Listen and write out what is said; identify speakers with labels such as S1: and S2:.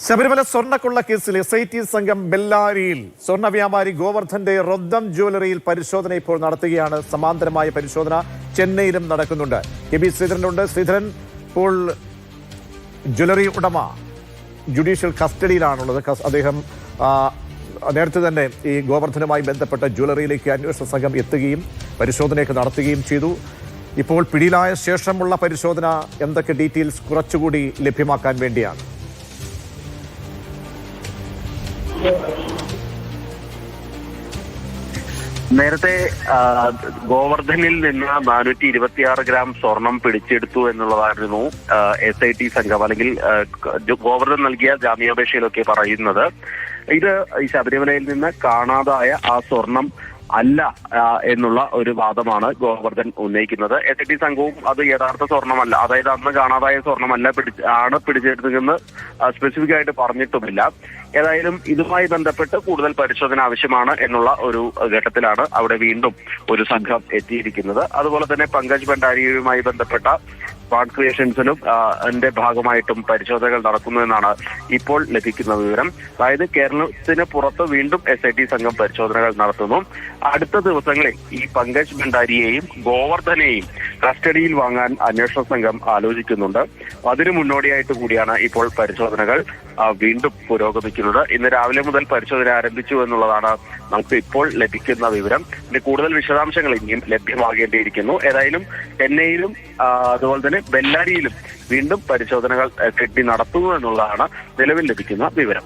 S1: ശബരിമല സ്വർണ്ണക്കൊള്ള കേസിൽ SIT സംഘം ബെല്ലാരിയിൽ സ്വർണ്ണ വ്യാപാരി ഗോവർദ്ധന്റെ റൊദ്ദം ജ്വല്ലറിയിൽ പരിശോധന ഇപ്പോൾ നടത്തുകയാണ്. സമാന്തരമായ പരിശോധന ചെന്നൈയിലും നടക്കുന്നുണ്ട്. KB ശ്രീധരനുണ്ട്. ശ്രീധരൻ, ഇപ്പോൾ ജ്വല്ലറി ഉടമ ജുഡീഷ്യൽ കസ്റ്റഡിയിലാണുള്ളത്. അദ്ദേഹം നേരത്തെ തന്നെ ഈ ഗോവർദ്ധനുമായി ബന്ധപ്പെട്ട ജ്വല്ലറിയിലേക്ക് അന്വേഷണ സംഘം എത്തുകയും പരിശോധനയൊക്കെ നടത്തുകയും ചെയ്തു. ഇപ്പോൾ പിടിയിലായ ശേഷമുള്ള പരിശോധന എന്തൊക്കെ ഡീറ്റെയിൽസ് കുറച്ചുകൂടി ലഭ്യമാക്കാൻ വേണ്ടിയാണ്?
S2: നേരത്തെ ഗോവർദ്ധനിൽ നിന്ന് 426 ഗ്രാം സ്വർണം പിടിച്ചെടുത്തു എന്നുള്ളതായിരുന്നു SIT സംഘം അല്ലെങ്കിൽ ഗോവർദ്ധൻ നൽകിയ ജാമ്യാപേക്ഷയിലൊക്കെ പറയുന്നത്. ഇത് ശബരിമലയിൽ നിന്ന് കാണാതായ ആ സ്വർണം അല്ല എന്നുള്ള ഒരു വാദമാണ് ഗോവർദ്ധൻ ഉന്നയിക്കുന്നത്. SIT സംഘവും അത് യഥാർത്ഥ സ്വർണമല്ല, അതായത് അന്ന് കാണാതായ സ്വർണമല്ല പിടിച്ചെടുത്തതെന്ന് സ്പെസിഫിക് ആയിട്ട് പറഞ്ഞിട്ടുമില്ല. ഏതായാലും ഇതുമായി ബന്ധപ്പെട്ട് കൂടുതൽ പരിശോധന ആവശ്യമാണ് എന്നുള്ള ഒരു ഘട്ടത്തിലാണ് അവിടെ വീണ്ടും ഒരു സംഘം എത്തിയിരിക്കുന്നത്. അതുപോലെ തന്നെ പങ്കജ് ഭണ്ഡാരിയുമായി ബന്ധപ്പെട്ട സ്മാർട്ട് ക്രിയേഷൻസിനും അതിന്റെ ഭാഗമായിട്ടും പരിശോധനകൾ നടക്കുന്നു എന്നാണ് ഇപ്പോൾ ലഭിക്കുന്ന വിവരം. അതായത് കേരളത്തിന് പുറത്ത് വീണ്ടും SIT സംഘം പരിശോധനകൾ നടത്തുന്നു. അടുത്ത ദിവസങ്ങളിൽ ഈ പങ്കജ് ഭണ്ഡാരിയെയും ഗോവർദ്ധനെയും കസ്റ്റഡിയിൽ വാങ്ങാൻ അന്വേഷണ സംഘം ആലോചിക്കുന്നുണ്ട്. അതിനു മുന്നോടിയായിട്ട് കൂടിയാണ് ഇപ്പോൾ പരിശോധനകൾ വീണ്ടും പുരോഗമിക്കുന്നത്. ഇന്ന് രാവിലെ മുതൽ പരിശോധന ആരംഭിച്ചു എന്നുള്ളതാണ് നമുക്ക് ഇപ്പോൾ ലഭിക്കുന്ന വിവരം. ഇനി കൂടുതൽ വിശദാംശങ്ങൾ ഇനിയും ലഭ്യമാകേണ്ടിയിരിക്കുന്നു. ഏതായാലും ചെന്നൈയിലും അതുപോലെ തന്നെ ബെല്ലാരിയിലും വീണ്ടും പരിശോധനകൾ കെട്ടി നടത്തുന്നു എന്നുള്ളതാണ് നിലവിൽ ലഭിക്കുന്ന വിവരം.